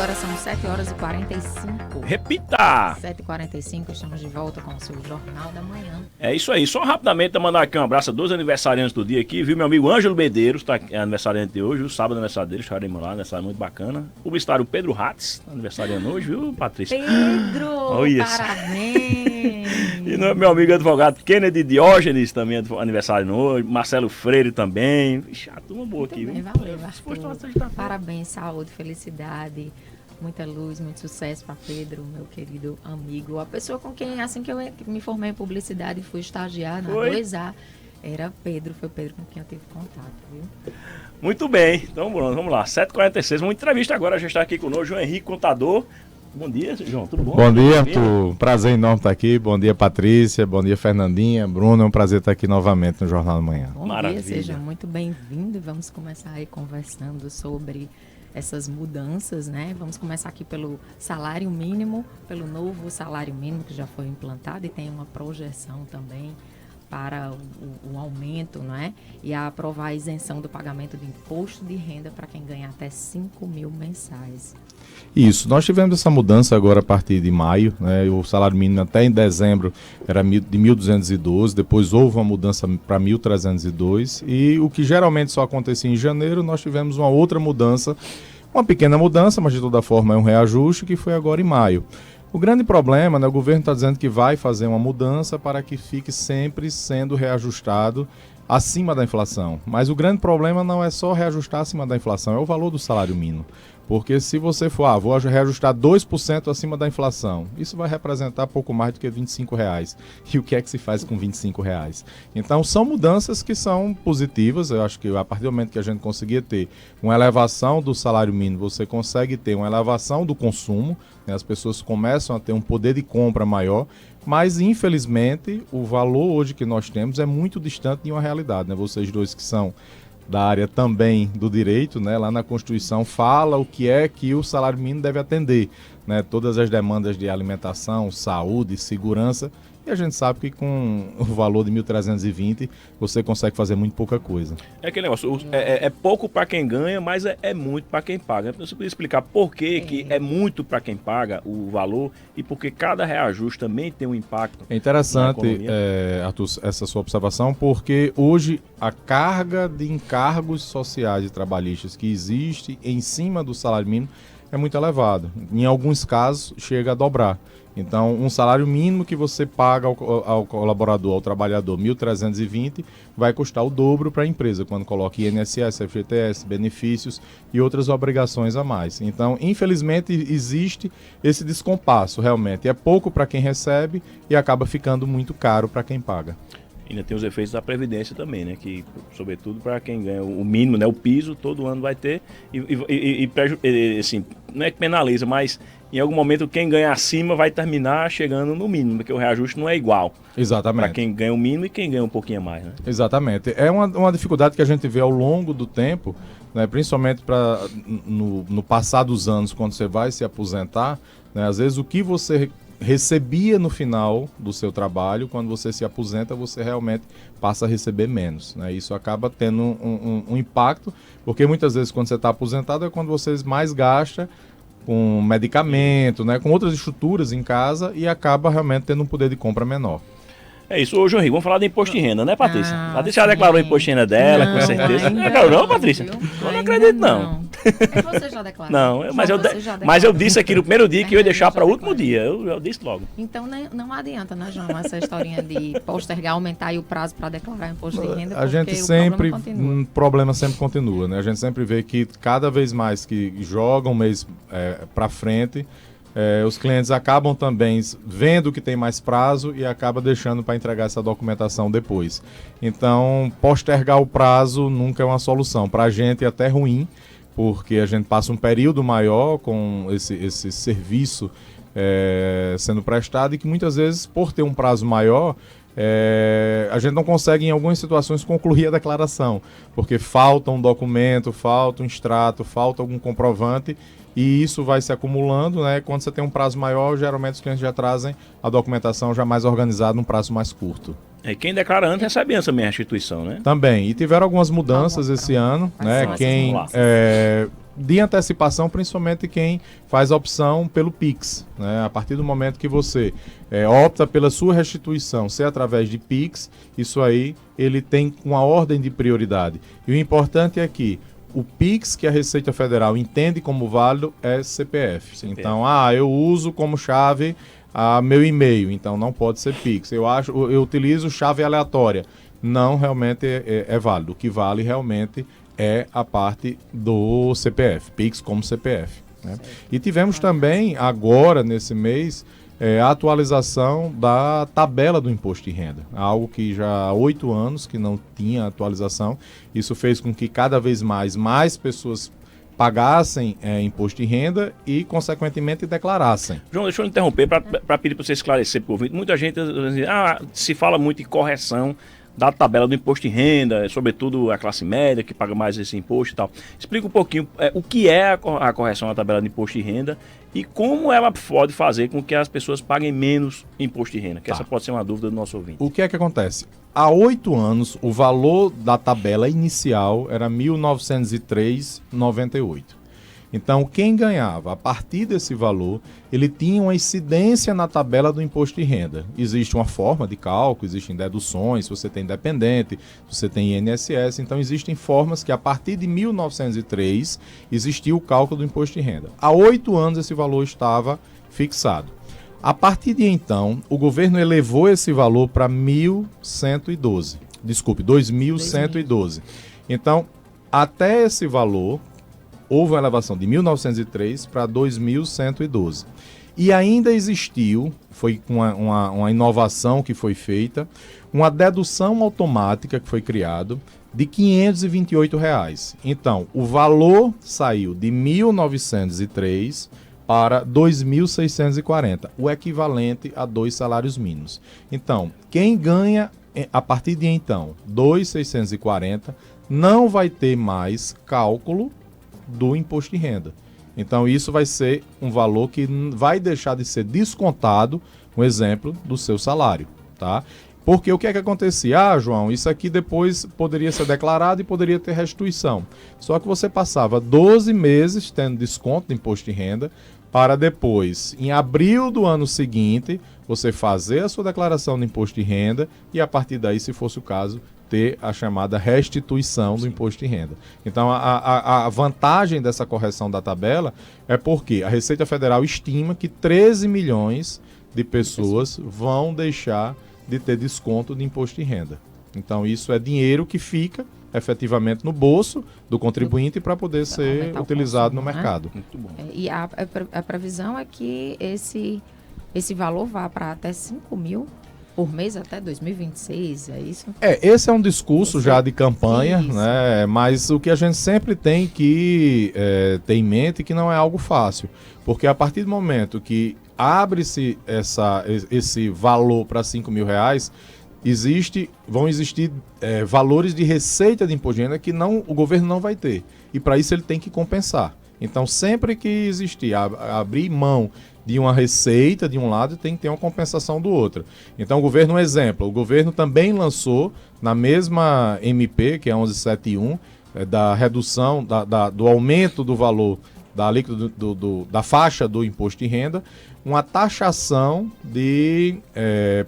Agora são 7h45. Repita! 7h45, estamos de volta com o seu Jornal da Manhã. É isso aí, só rapidamente mandar aqui um abraço a 2 aniversariantes do dia aqui, viu? Meu amigo Ângelo Medeiros, tá aniversariante de hoje, o sábado aniversário dele, estaremos lá, aniversário muito bacana. O publicitário Pedro Hatz, aniversariante hoje, viu, Patrícia? Pedro, parabéns! E meu amigo advogado Kennedy Diógenes também aniversário hoje, Marcelo Freire também. Vixe, a turma boa aqui, também, viu? Valeu, Arthur. Parabéns, saúde, felicidade, muita luz, muito sucesso para Pedro, meu querido amigo. A pessoa com quem, assim que eu me formei em publicidade e fui estagiar na 2A, era Pedro, foi o Pedro com quem eu tive contato, viu? Muito bem, então Bruno, vamos lá, 7h46, uma entrevista agora, já está aqui conosco, João Henrique Contador. Bom dia, João, tudo bom? Bom dia, Arthur, prazer enorme estar aqui, bom dia Patrícia, bom dia Fernandinha, Bruno, é um prazer estar aqui novamente no Jornal da Manhã. Bom Maravilha. dia, seja muito bem-vindo, vamos começar aí conversando sobre essas mudanças, né? Vamos começar aqui pelo salário mínimo, pelo novo salário mínimo que já foi implantado e tem uma projeção também para o aumento, não é? E a aprovar a isenção do pagamento de imposto de renda para quem ganha até 5 mil mensais. Isso, nós tivemos essa mudança agora a partir de maio, né? O salário mínimo até em dezembro era de 1.212, depois houve uma mudança para 1.302 e o que geralmente só acontecia em janeiro, nós tivemos uma outra mudança, uma pequena mudança, mas de toda forma é um reajuste que foi agora em maio. O grande problema, né, o governo está dizendo que vai fazer uma mudança para que fique sempre sendo reajustado acima da inflação. Mas o grande problema não é só reajustar acima da inflação, é o valor do salário mínimo. Porque se você for, vou reajustar 2% acima da inflação, isso vai representar pouco mais do que R$25. E o que é que se faz com R$25? Então são mudanças que são positivas, eu acho que a partir do momento que a gente conseguir ter uma elevação do salário mínimo, você consegue ter uma elevação do consumo, né? As pessoas começam a ter um poder de compra maior, mas infelizmente o valor hoje que nós temos é muito distante de uma realidade, né? Vocês dois que são da área também do direito, né? Lá na Constituição fala o que é que o salário mínimo deve atender, né? Todas as demandas de alimentação, saúde, segurança, e a gente sabe que com o valor de 1.320 você consegue fazer muito pouca coisa. É aquele negócio, é pouco para quem ganha, mas é muito para quem paga. Então você podia explicar por que é muito para quem paga o valor e porque cada reajuste também tem um impacto. É interessante, Arthur, essa sua observação, porque hoje a carga de encargos sociais e trabalhistas que existe em cima do salário mínimo é muito elevado. Em alguns casos chega a dobrar. Então, um salário mínimo que você paga ao colaborador, ao trabalhador, 1.320, vai custar o dobro para a empresa, quando coloca INSS, FGTS, benefícios e outras obrigações a mais. Então, infelizmente, existe esse descompasso, realmente. É pouco para quem recebe e acaba ficando muito caro para quem paga. Ainda tem os efeitos da Previdência também, né? Que, sobretudo, para quem ganha o mínimo, né? O piso, todo ano vai ter. Assim, não é que penaliza, mas em algum momento quem ganha acima vai terminar chegando no mínimo, porque o reajuste não é igual. Exatamente. Para quem ganha o mínimo e quem ganha um pouquinho a mais, né? Exatamente. É uma dificuldade que a gente vê ao longo do tempo, né? Principalmente no passar dos anos, quando você vai se aposentar, né? Às vezes o que você recebia no final do seu trabalho, quando você se aposenta, você realmente passa a receber menos, né? Isso acaba tendo um impacto, porque muitas vezes quando você está aposentado é quando você mais gasta com medicamento, né? Com outras estruturas em casa e acaba realmente tendo um poder de compra menor. É isso, ô João Henrique, vamos falar de imposto de renda, né, Patrícia? Ah, a Patrícia já declarou o imposto de renda dela, com certeza. Não declarou não, Patrícia? Eu não acredito, não. Você já declarou? Não, mas eu disse aqui no primeiro dia que eu ia deixar para o último dia, eu disse logo. Então não adianta, né, João, essa historinha de postergar, aumentar aí o prazo para declarar imposto de renda, a gente sempre, o problema sempre continua, né? A gente sempre vê que cada vez mais que joga um mês para frente, os clientes acabam também vendo que tem mais prazo e acaba deixando para entregar essa documentação depois. Então, postergar o prazo nunca é uma solução. Para a gente é até ruim, porque a gente passa um período maior com esse serviço sendo prestado e que muitas vezes, por ter um prazo maior, a gente não consegue em algumas situações concluir a declaração, porque falta um documento, falta um extrato, falta algum comprovante e isso vai se acumulando, né? Quando você tem um prazo maior, geralmente os clientes já trazem a documentação já mais organizada num prazo mais curto. E quem declara antes recebe antes também a instituição, né? Também, e tiveram algumas mudanças esse ano, né? Quem de antecipação, principalmente quem faz a opção pelo Pix, né? A partir do momento que você opta pela sua restituição ser através de Pix, isso aí ele tem uma ordem de prioridade. E o importante é que o Pix que a Receita Federal entende como válido é CPF. Então, eu uso como chave meu e-mail, então não pode ser Pix. Eu utilizo chave aleatória. Não, realmente é válido. O que vale realmente é a parte do CPF, Pix como CPF. Né? E tivemos também, agora, nesse mês, a atualização da tabela do imposto de renda. Algo que já há 8 anos que não tinha atualização. Isso fez com que cada vez mais pessoas pagassem imposto de renda e, consequentemente, declarassem. João, deixa eu interromper para pedir para você esclarecer para o ouvinte. Muita gente se fala muito em correção da tabela do imposto de renda, sobretudo a classe média que paga mais esse imposto e tal. Explica um pouquinho o que é a correção da tabela do imposto de renda e como ela pode fazer com que as pessoas paguem menos imposto de renda, que essa pode ser uma dúvida do nosso ouvinte. O que é que acontece? Há 8 anos, o valor da tabela inicial era R$ 1.903,98. Então, quem ganhava a partir desse valor, ele tinha uma incidência na tabela do imposto de renda. Existe uma forma de cálculo, existem deduções, se você tem dependente, se você tem INSS, então existem formas que a partir de 1903 existia o cálculo do imposto de renda. Há 8 anos esse valor estava fixado. A partir de então, o governo elevou esse valor para 2.112. Então, até esse valor, houve uma elevação de 1903 para 2.112. E ainda existiu, foi uma inovação que foi feita, uma dedução automática que foi criada de R$ 528. Então, o valor saiu de 1.903 para 2.640, o equivalente a 2 salários mínimos. Então, quem ganha a partir de então 2.640 não vai ter mais cálculo do imposto de renda. Então isso vai ser um valor que vai deixar de ser descontado, um exemplo, do seu salário, tá? Porque o que é que acontecia? João, isso aqui depois poderia ser declarado e poderia ter restituição. Só que você passava 12 meses tendo desconto de imposto de renda para depois, em abril do ano seguinte, você fazer a sua declaração de imposto de renda e a partir daí, se fosse o caso, ter a chamada restituição do imposto de renda. Então, a vantagem dessa correção da tabela é porque a Receita Federal estima que 13 milhões de pessoas vão deixar de ter desconto de imposto de renda. Então, isso é dinheiro que fica efetivamente no bolso do contribuinte para poder ser utilizado no mercado. Muito bom. E a previsão é que esse valor vá para até 5 mil por mês até 2026, é isso? Esse é um discurso já de campanha, né? Mas o que a gente sempre tem que ter em mente é que não é algo fácil, porque a partir do momento que abre-se esse valor para 5 mil reais, vão existir valores de receita de imposto de renda que o governo não vai ter, e para isso ele tem que compensar. Então, sempre que existir, abrir mão de uma receita de um lado, tem que ter uma compensação do outro. Então, um exemplo, o governo também lançou, na mesma MP, que é 1171, da redução, do aumento do valor da alíquota da faixa do imposto de renda, uma taxação de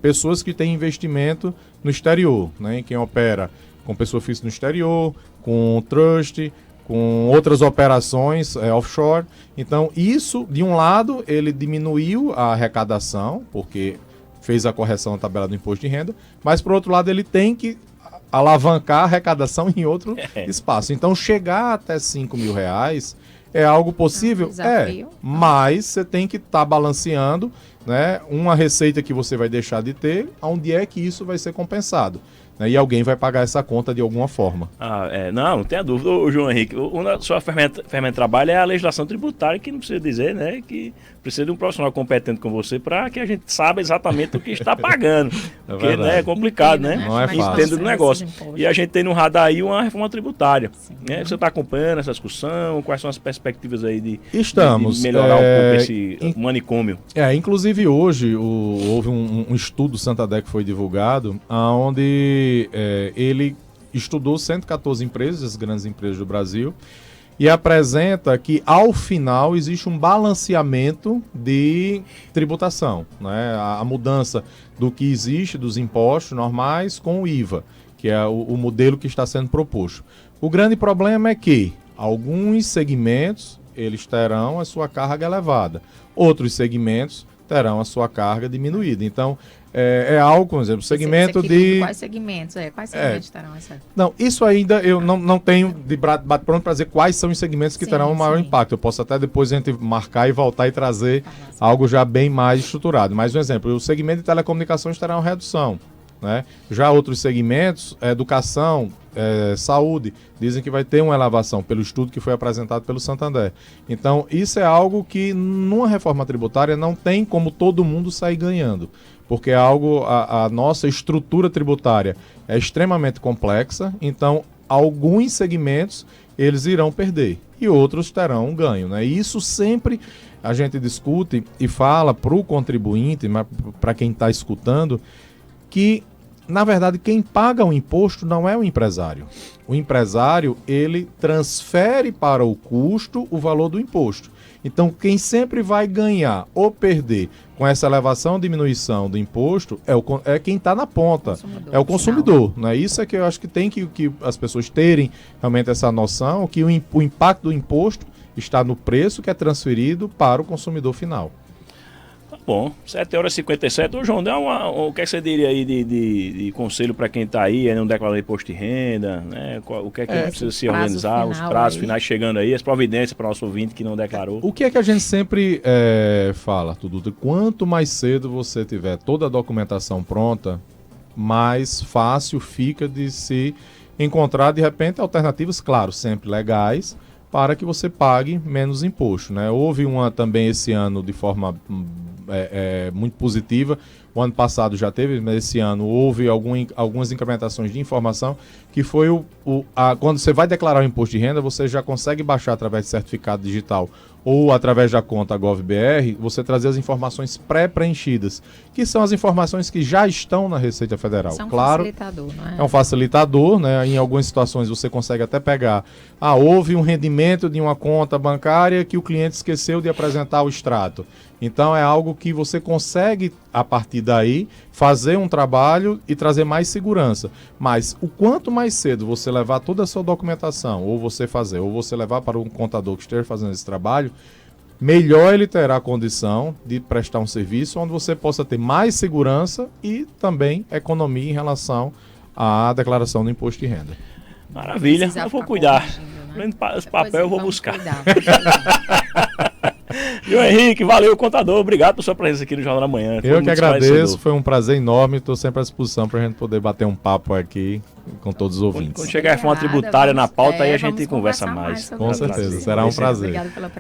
pessoas que têm investimento no exterior, né? Quem opera com pessoa física no exterior, com trust, com outras operações offshore. Então, isso, de um lado, ele diminuiu a arrecadação, porque fez a correção na tabela do imposto de renda, mas, por outro lado, ele tem que alavancar a arrecadação em outro espaço. Então, chegar até 5 mil reais é algo possível? Mas você tem que estar balanceando, né, uma receita que você vai deixar de ter, onde é que isso vai ser compensado. Né, e alguém vai pagar essa conta de alguma forma. Não tenha dúvida, João Henrique. A sua ferramenta de trabalho é a legislação tributária, que não precisa dizer, né, que precisa de um profissional competente com você para que a gente saiba exatamente o que está pagando. Porque é complicado, né? Não é fácil. Entendo do negócio. E a gente tem no radar aí uma reforma tributária. Né? Você está acompanhando essa discussão? Quais são as perspectivas aí de melhorar um pouco esse manicômio? Inclusive hoje houve um estudo Santander que foi divulgado, onde ele estudou 114 empresas, as grandes empresas do Brasil, e apresenta que, ao final, existe um balanceamento de tributação, né? A mudança do que existe dos impostos normais com o IVA, que é o modelo que está sendo proposto. O grande problema é que alguns segmentos eles terão a sua carga elevada, outros segmentos terão a sua carga diminuída. Então, é algo, por exemplo, segmento de... Quais segmentos? Quais segmentos terão essa? Não, isso ainda eu não tenho de bate-pronto para dizer quais são os segmentos que terão o maior impacto. Eu posso até depois a gente marcar e voltar e trazer algo já bem mais estruturado. Mas, um exemplo, o segmento de telecomunicações terá uma redução, né? Já outros segmentos, educação, saúde, dizem que vai ter uma elevação pelo estudo que foi apresentado pelo Santander. Então, isso é algo que numa reforma tributária não tem como todo mundo sair ganhando, porque é algo, a nossa estrutura tributária é extremamente complexa, então alguns segmentos eles irão perder e outros terão um ganho, né? E isso sempre a gente discute e fala para o contribuinte, para quem está escutando, que na verdade quem paga o imposto não é o empresário. O empresário ele transfere para o custo o valor do imposto. Então, quem sempre vai ganhar ou perder com essa elevação ou diminuição do imposto é quem está na ponta, é o consumidor. Né? Isso é que eu acho que tem que as pessoas terem realmente essa noção, que o impacto do imposto está no preço que é transferido para o consumidor final. Tá bom, 7h57. Ô João, o que você diria aí de conselho para quem está aí, não declarou imposto de renda, né? O que é que precisa se organizar, os prazos finais chegando aí, as providências para o nosso ouvinte que não declarou? O que é que a gente sempre fala, Tudo? Quanto mais cedo você tiver toda a documentação pronta, mais fácil fica de se encontrar, de repente, alternativas, claro, sempre legais, para que você pague menos imposto, né? Houve uma também esse ano de forma muito positiva. O ano passado já teve, mas esse ano houve algumas incrementações de informação, que foi quando você vai declarar o imposto de renda, você já consegue baixar através de certificado digital ou através da conta GovBR, você trazer as informações pré-preenchidas, que são as informações que já estão na Receita Federal. Isso é um facilitador, não é? É um facilitador, né? Em algumas situações você consegue até pegar, houve um rendimento de uma conta bancária que o cliente esqueceu de apresentar o extrato. Então é algo que você consegue, a partir daí, fazer um trabalho e trazer mais segurança. Mas o quanto mais cedo você levar toda a sua documentação, ou você levar para um contador que esteja fazendo esse trabalho, melhor ele terá a condição de prestar um serviço onde você possa ter mais segurança e também economia em relação à declaração do imposto de renda. Maravilha, eu vou cuidar. Né? Os papéis eu vou buscar. João Henrique, valeu, contador. Obrigado por sua presença aqui no Jornal da Manhã. Eu que agradeço, foi um prazer enorme. Estou sempre à disposição para a gente poder bater um papo aqui com todos os ouvintes. Quando chegar a reforma tributária na pauta, aí a gente conversa mais. Com certeza, será um prazer.